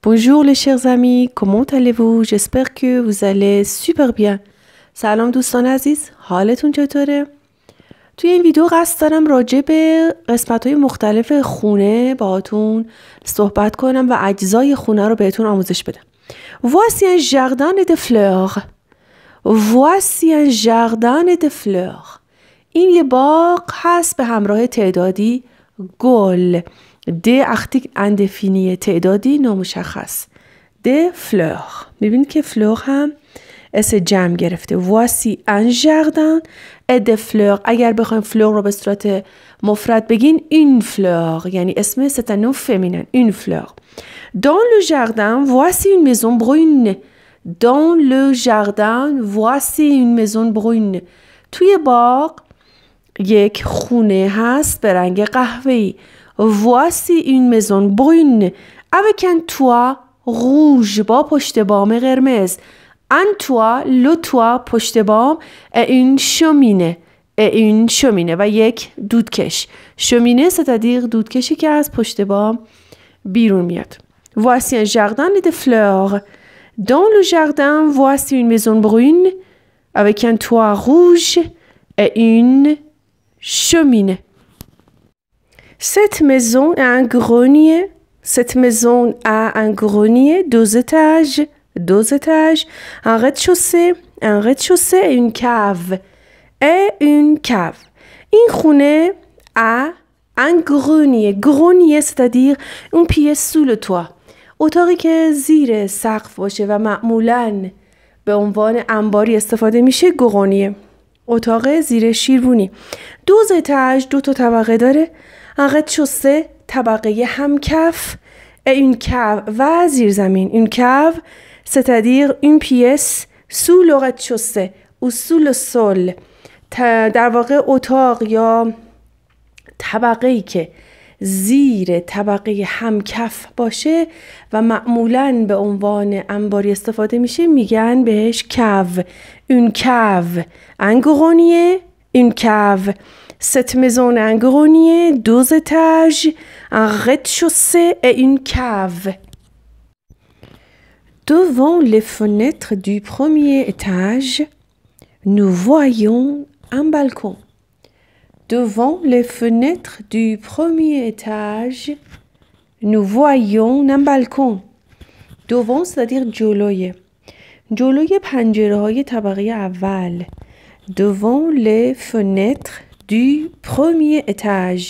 Bonjour les chers amis, comment allez-vous? J'espère que vous allez super bien. سلام دوستان عزیز، حالتون چطوره؟ توی این ویدیو قصد دارم راجع به قسمت‌های مختلف خونه باهاتون صحبت کنم و اجزای خونه رو بهتون آموزش بدم. Voici un jardin de fleurs. Voici un jardin de fleurs. این یه باغ هست به همراه تعدادی گل. ده اختی اندفینیه تعدادی نامشخص. ده fleurs. میبینید که fleur هم اسم جمع گرفته. Voici un jardin et de fleurs. اگر بخوایم fleur رو به صورت مفرد بگین une fleur، یعنی اسم c'est un nom féminin. Une fleur. Dans le jardin, voici une maison brune. Dans le jardin, voici une maison brune. توی باغ یک خونه هست به رنگ قهوه‌ای. Voici une maison brune avec un toit rouge با پشت بام قرمز. Un toit, le toit پشت بام et une cheminée. Et une cheminée و یک دودکش. cheminée c'est-à-dire دودکشی که از پشت بام بیرون میاد. Voici un jardin de fleurs. Dans le jardin, voici une maison brune avec un toit rouge et une cheminée. Cette maison a un grenier. Cette maison a un grenier, deux étages, un rez-de-chaussée et une cave. Et une cave. این خونه a un grenier. Grenier c'est-à-dire une pièce sous le toit. اتاقی که زیر سقف باشه و معمولاً به عنوان انباری استفاده میشه گرونیه. اتاق زیر شیروانی. دو تا طبقه داره. un rez-de-chaussée طبقه همکف et une cave و زیرزمین. une cave c'est-à-dire une pièce sous le rez-de-chaussée ou sous le sol. در واقع اتاق یا طبقه‌ای که زیر طبقه همکف باشه و معمولاً به عنوان انباری استفاده میشه میگن بهش cave. une cave. un grenier, une cave. Cette maison a un grenier, deux étages, un rez-de-chaussée et une cave. Devant les fenêtres du premier étage, nous voyons un balcon. Devant les fenêtres du premier étage, nous voyons un balcon. Devant c'est-à-dire جلوی پنجره‌های طبقه اول. Devant les fenêtres du premier étage.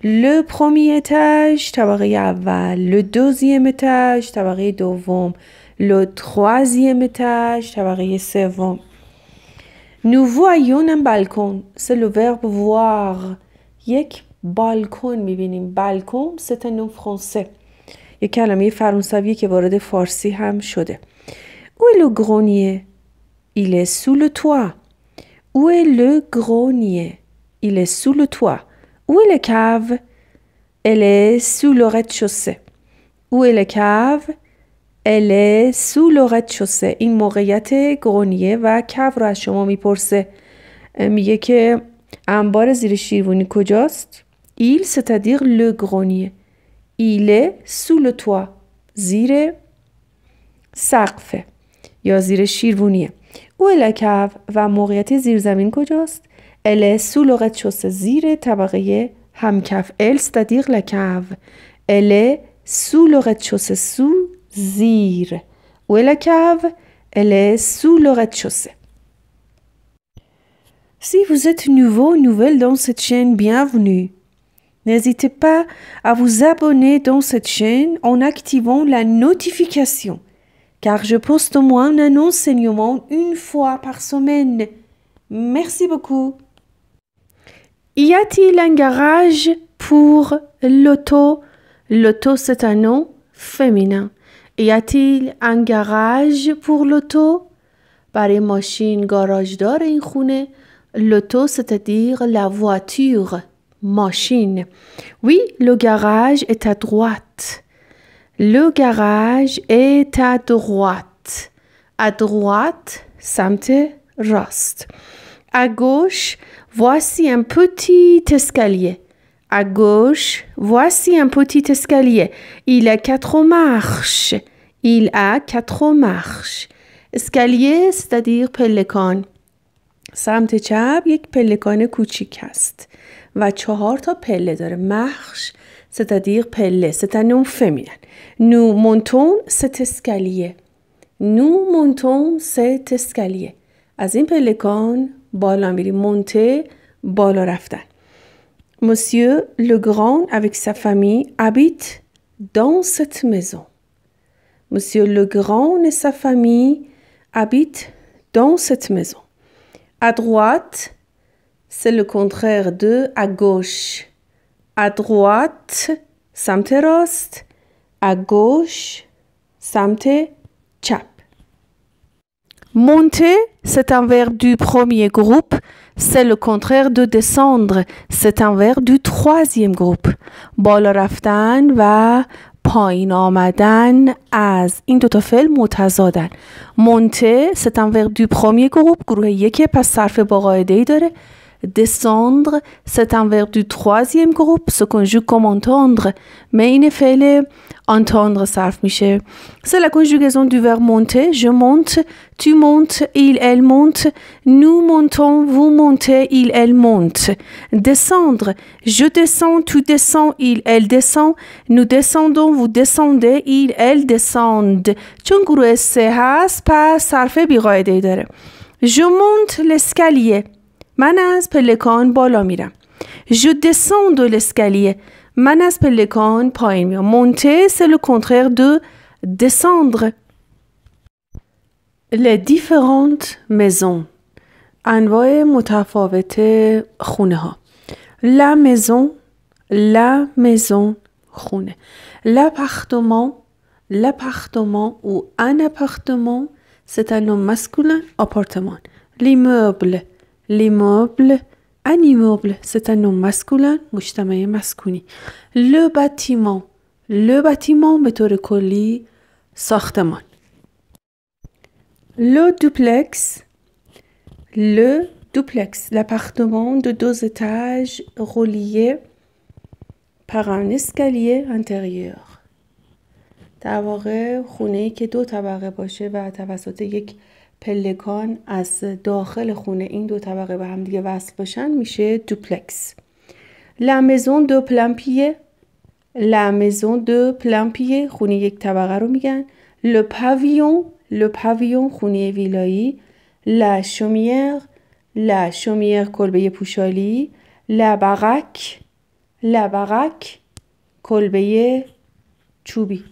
Le premier étage طبقه اول. Le deuxième étage طبقه دوم. Le troisième étage طبقه سوم. Nous voyons un balcon. C'est le verbe voir. یک بالکن میبینیم. بالکن c'est un nom français. یک کلمه فرانسوی که وارد فارسی هم شده. Où est le grenier? Il est sous le toit. Où est le grenier? Il est sous le toit. Où est la cave? Elle est sous le rez-de-chaussée. Où est la cave? Elle est sous le rez-de-chaussée. این موقعیت گرونیه و کاو رو از شما میپرسه. میگه که انبار زیر شیروانی کجاست؟ Il c'est-à-dire le grenier. Il est sous le toit. زیر سقفه یا زیر شیروانیه. Où est la cave? و موقعیت زیرزمین کجاست؟ Elle est sous le rez-de-chaussée. زیر طبقه همکف. Elle c'est-à-dire la cave. Elle est sous le rez-de-chaussée. sous زیر. Où est la cave? Elle est sous le rez-de-chaussée. Si vous êtes nouveau ou nouvelle dans cette chaîne, bienvenue. N'hésitez pas à vous abonner dans cette chaîne en activant la notification, car je poste au moins un enseignement une fois par semaine. Merci beaucoup. Y a-t-il un garage pour l'auto? L'auto c'est un nom féminin. Y a-t-il un garage pour l'auto? برای ماشین گاراژ داره این خونه. L'auto c'est-à-dire la voiture. Machine. Oui, le garage est à droite. Le garage est à droite. À droite, سمت راست. À gauche, voici un petit escalier. À gauche, voici un petit escalier. Il a 4 marches. Il a 4 marches. اسکالیه c'est-à-dire پلکان. سمت چپ یک پلکان کوچیک است و 4 تا پله داره. marche c'est-à-dire پله. c'est un nom féminin. Nous montons cet escalier. Nous montons cet escalier. از این پلکان بالا میریم. monter بالا رفتن. Monsieur le Grand avec sa famille habite dans cette maison. Monsieur le Grand et sa famille habitent dans cette maison. À droite, c'est le contraire de à gauche. À droite, سمت راست. À gauche, سمت چپ. Monter, c'est un verbe du premier groupe. C'est le contraire de descendre. C'est un verbe du troisième groupe. بالا رفتن و پایین آمدن از این 2 فعل متضادن. monter c'est un verbe du premier groupe. گروه 1 پس صرف با قاعده ای داره. descendre c'est un verbe du troisième groupe. se conjugue comme entendre. mais این فعل entendre صرف میشه. c'est la conjugaison du verbe monter. je monte, tu montes, il, elle monte. nous montons, vous montez, il, elle monte. descendre, je descends, tu descends, il, elle descend. nous descendons, vous descendez, il, elle descendent. چون گروه 3 هست پس صرف بی‌قاعده‌ای داره. je monte l'escalier. من از پلکان بالا میرم. je descends de l'escalier. من از پلکان پایین میام. monter c'est le contraire de descendre. les différentes maisons. انواع متفاوت خونه ها. la maison, la maison خونه. l'appartement, l'appartement ou un appartement c'est un nom masculin. appartement. l'immeuble, l'immeuble, un immeuble c'est un nom masculin. مجتمع مسکونی. le bâtiment, le bâtiment به طور کلی ساختمان. le duplex, le duplex, l'appartement de 2 étages reliés par un escalier intérieur. در واقع خونه‌ای که 2 طبقه باشه و توسط یک پلکان از داخل خونه این 2 طبقه به هم دیگه وصل باشن میشه دوپلکس. la maison de plein pied, la maison de plein pied خونه 1 طبقه رو میگن. le pavillon, le pavillon خونه ویلایی. la chaumière, la chaumière کلبه پوشالی. la baraque, la baraque کلبه چوبی.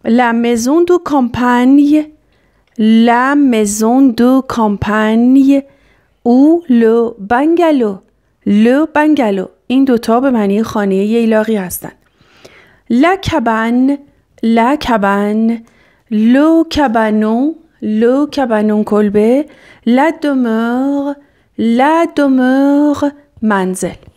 la maison de campagne, la maison de campagne ou le bungalow, le bungalow این 2 تا به معنی خانه ییلاقی هستن. la cabane, la cabane, le cabanon, le cabanon کلبه. la demeure, la demeure منزل.